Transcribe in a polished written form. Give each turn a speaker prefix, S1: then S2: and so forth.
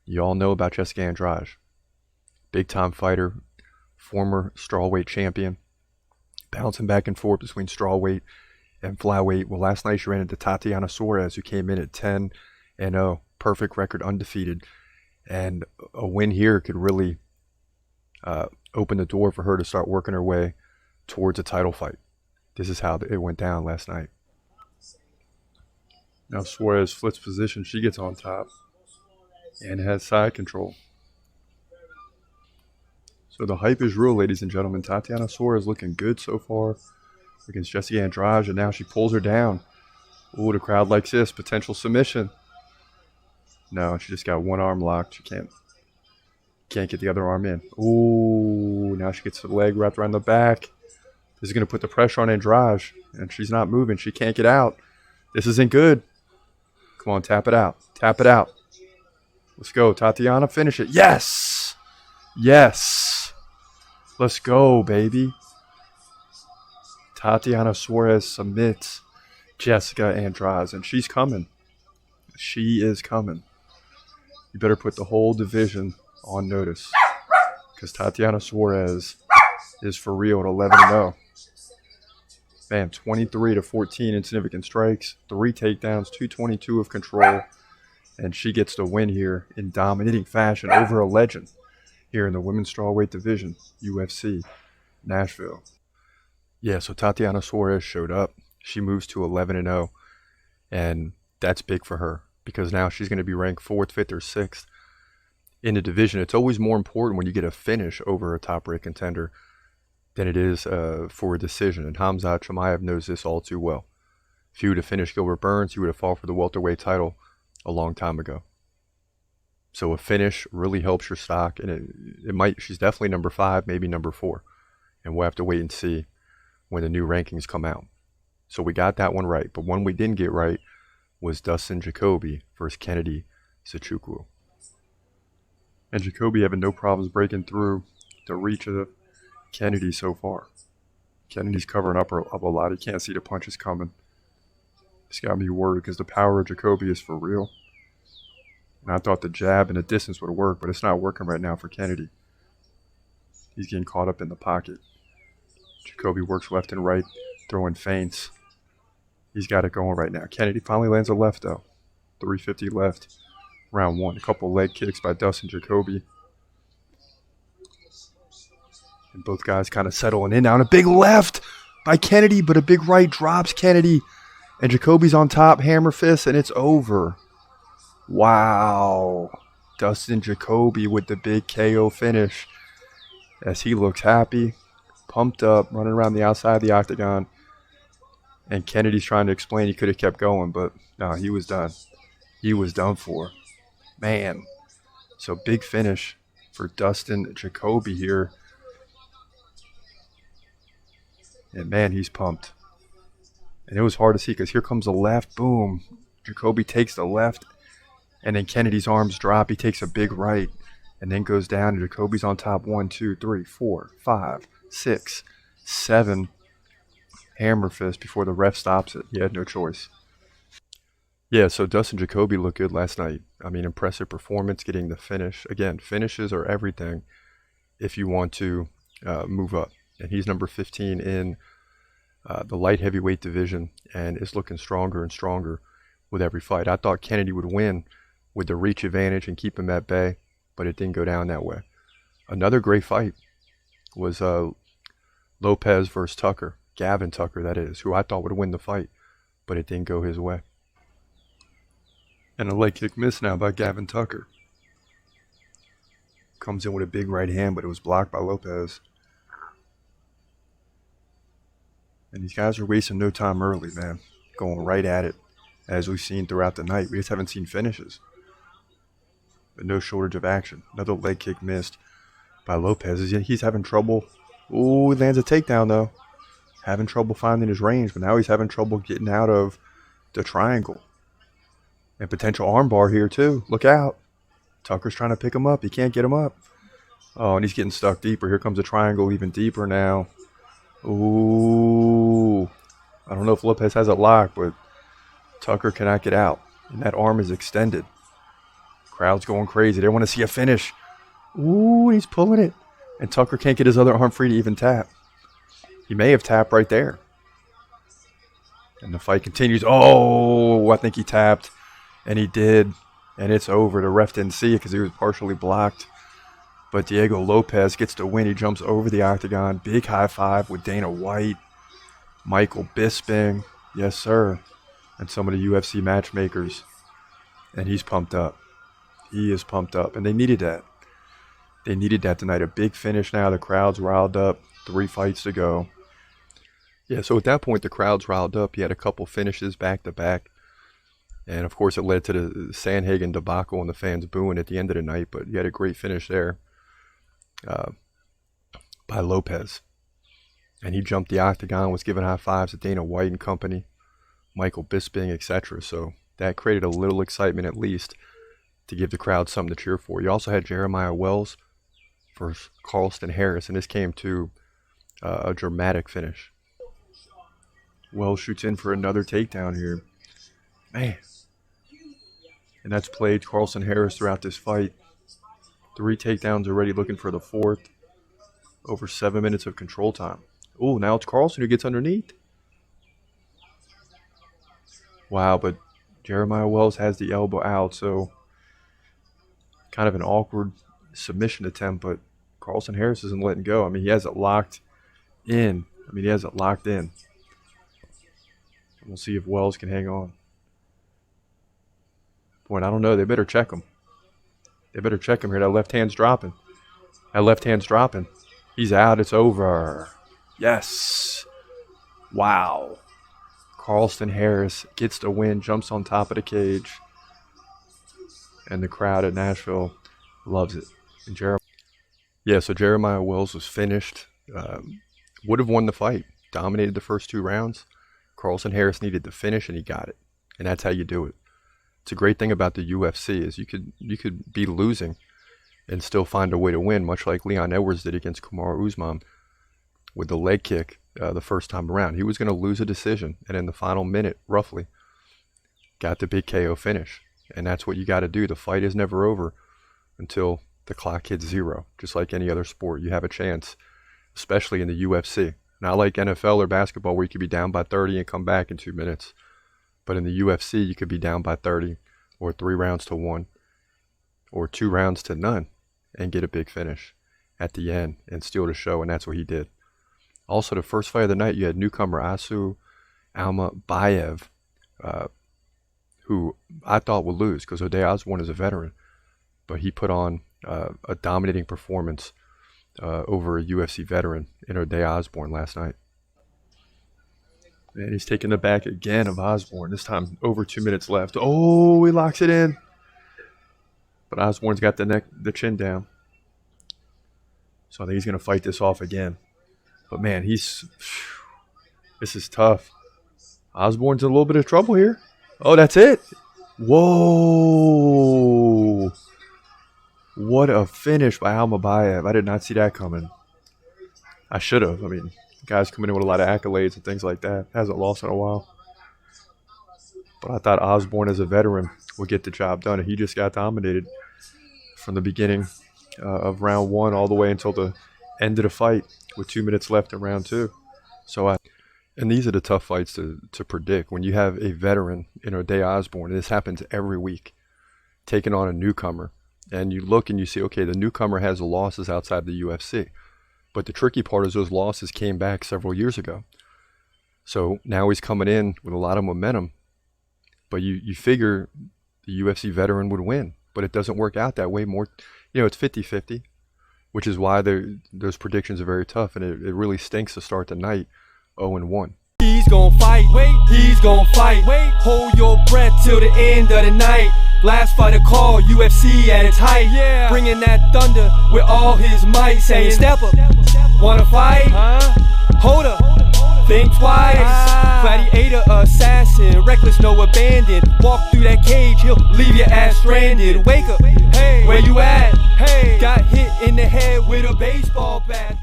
S1: You all know about Jessica Andrade. Big-time fighter, former strawweight champion, bouncing back and forth between strawweight and flyweight. Well, last night she ran into Tatiana Suarez, who came in at 10-0, perfect record, undefeated. And a win here could really open the door for her to start working her way towards a title fight. This is how it went down last night. Now Suarez flips position. She gets on top and has side control. So the hype is real, ladies and gentlemen. Tatiana Suarez looking good so far against Jessica Andrade, and now she pulls her down. Ooh, the crowd likes this. Potential submission. No, she just got one arm locked. She can't get the other arm in. Ooh, now she gets the leg wrapped around the back. This is going to put the pressure on Andrade, and she's not moving. She can't get out. This isn't good. Come on, tap it out. Tap it out. Let's go, Tatiana. Finish it. Yes! Yes! Let's go, baby. Tatiana Suarez submits Jessica Andrade, and she's coming. She is coming. You better put the whole division on notice, because Tatiana Suarez is for real at 11-0. Man, 23-14 insignificant strikes, 3 takedowns, 222 of control, and she gets the win here in dominating fashion over a legend here in the women's strawweight division, UFC Nashville. Yeah, so Tatiana Suarez showed up. She moves to 11-0, and that's big for her because now she's going to be ranked 4th, 5th, or 6th in the division. It's always more important when you get a finish over a top-ranked contender than it is for a decision. And Khamzat Chimaev knows this all too well. If he would have finished Gilbert Burns, he would have fought for the welterweight title a long time ago. So a finish really helps your stock, and it might. She's definitely number 5, maybe number 4, and we'll have to wait and see when the new rankings come out. So we got that one right, but one we didn't get right was Dustin Jacoby versus Kennedy Sechukwu. And Jacoby having no problems breaking through the reach of Kennedy so far. Kennedy's covering up a lot. He can't see the punches coming. It's got me worried because the power of Jacoby is for real. And I thought the jab and the distance would work, but it's not working right now for Kennedy. He's getting caught up in the pocket. Jacoby works left and right, throwing feints. He's got it going right now. Kennedy finally lands a left, though. 350 left, round 1. A couple leg kicks by Dustin Jacoby. And both guys kind of settling in now. And a big left by Kennedy, but a big right drops Kennedy. And Jacoby's on top, hammer fist, and it's over. Wow. Dustin Jacoby with the big KO finish as he looks happy, pumped up, running around the outside of the octagon. And Kennedy's trying to explain he could have kept going, but no, he was done. He was done for. Man. So big finish for Dustin Jacoby here. And man, he's pumped. And it was hard to see because here comes the left. Boom. Jacoby takes the left. And then Kennedy's arms drop. He takes a big right. And then goes down. And Jacoby's on top. 1, 2, 3, 4, 5, 6, 7. Hammer fist before the ref stops it. He had no choice. Yeah, so Dustin Jacoby looked good last night. I mean, impressive performance, getting the finish. Again, finishes are everything if you want to move up. And he's number 15 in the light heavyweight division and is looking stronger and stronger with every fight. I thought Kennedy would win with the reach advantage and keep him at bay, but it didn't go down that way. Another great fight was Lopez versus Tucker. Gavin Tucker, that is, who I thought would win the fight, but it didn't go his way. And a leg kick missed now by Gavin Tucker. Comes in with a big right hand, but it was blocked by Lopez. And these guys are wasting no time early, man. Going right at it, as we've seen throughout the night. We just haven't seen finishes. But no shortage of action. Another leg kick missed by Lopez. He's having trouble. Ooh, he lands a takedown, though. Having trouble finding his range, but now he's having trouble getting out of the triangle. And potential armbar here, too. Look out. Tucker's trying to pick him up. He can't get him up. Oh, and he's getting stuck deeper. Here comes a triangle even deeper now. Ooh. I don't know if Lopez has it locked, but Tucker cannot get out. And that arm is extended. Crowd's going crazy. They want to see a finish. Ooh, he's pulling it. And Tucker can't get his other arm free to even tap. He may have tapped right there. And the fight continues. Oh, I think he tapped. And he did. And it's over. The ref didn't see it because he was partially blocked. But Diego Lopez gets the win. He jumps over the octagon. Big high five with Dana White, Michael Bisping. Yes, sir. And some of the UFC matchmakers. And he's pumped up. He is pumped up. And they needed that. They needed that tonight. A big finish now. The crowd's riled up. 3 fights to go. Yeah, so at that point, the crowd's riled up. He had a couple finishes back to back. And, of course, it led to the Sanhagen debacle and the fans booing at the end of the night. But he had a great finish there by Lopez. And he jumped the octagon, was giving high fives to Dana White and company, Michael Bisping, etc. So that created a little excitement at least to give the crowd something to cheer for. You also had Jeremiah Wells versus Carlston Harris, and this came to a dramatic finish. Wells shoots in for another takedown here. Man. And that's played Carlston Harris throughout this fight. 3 takedowns already, looking for the 4th. Over 7 minutes of control time. Oh, now it's Carlston who gets underneath. Wow, but Jeremiah Wells has the elbow out, so kind of an awkward submission attempt, but Carlston Harris isn't letting go. I mean, he has it locked in. And we'll see if Wells can hang on. Boy, I don't know. They better check him. They better check him here. That left hand's dropping. He's out. It's over. Yes. Wow. Carlston Harris gets the win, jumps on top of the cage. And the crowd at Nashville loves it. And Jeremiah Wells was finished. Would have won the fight. Dominated the first 2 rounds. Carlston Harris needed the finish, and he got it. And that's how you do it. It's a great thing about the UFC is you could be losing and still find a way to win, much like Leon Edwards did against Kamaru Usman with the leg kick the first time around. He was going to lose a decision, and in the final minute, roughly, got the big KO finish. And that's what you got to do. The fight is never over until the clock hits 0. Just like any other sport, you have a chance, especially in the UFC. Not like NFL or basketball where you could be down by 30 and come back in 2 minutes. But in the UFC, you could be down by 30 or 3 rounds to 1 or 2 rounds to none and get a big finish at the end and steal the show, and that's what he did. Also, the first fight of the night, you had newcomer Asu Almabayev, who I thought would lose because Ode Osborne is a veteran, but he put on a dominating performance over a UFC veteran in Ode Osborne last night. And he's taking the back again of Osborne. This time over 2 minutes left. Oh, he locks it in. But Osborne's got the chin down. So I think he's going to fight this off again. But man, this is tough. Osborne's in a little bit of trouble here. Oh, that's it. Whoa. What a finish by Almabayev. I did not see that coming. I should have. I mean, guys coming in with a lot of accolades and things like that. Hasn't lost in a while. But I thought Osborne as a veteran would get the job done. And he just got dominated from the beginning of round 1 all the way until the end of the fight with 2 minutes left in round 2. And these are the tough fights to predict. When you have a veteran in Ode Osborne, and this happens every week, taking on a newcomer. And you look and you see, okay, the newcomer has losses outside the UFC. But the tricky part is those losses came back several years ago. So now he's coming in with a lot of momentum. But you figure the UFC veteran would win. But it doesn't work out that way. It's 50-50, which is why those predictions are very tough. And it really stinks to start the night 0-1.
S2: He's gonna fight, he's gonna fight. Hold your breath till the end of the night. Last fighter call, UFC at its height. Bringing that thunder with all his might. Saying, step up, wanna fight? Hold up, think twice. Gladiator, assassin, reckless, no abandon. Walk through that cage, he'll leave your ass stranded. Wake up, hey, where you at? Hey, got hit in the head with a baseball bat.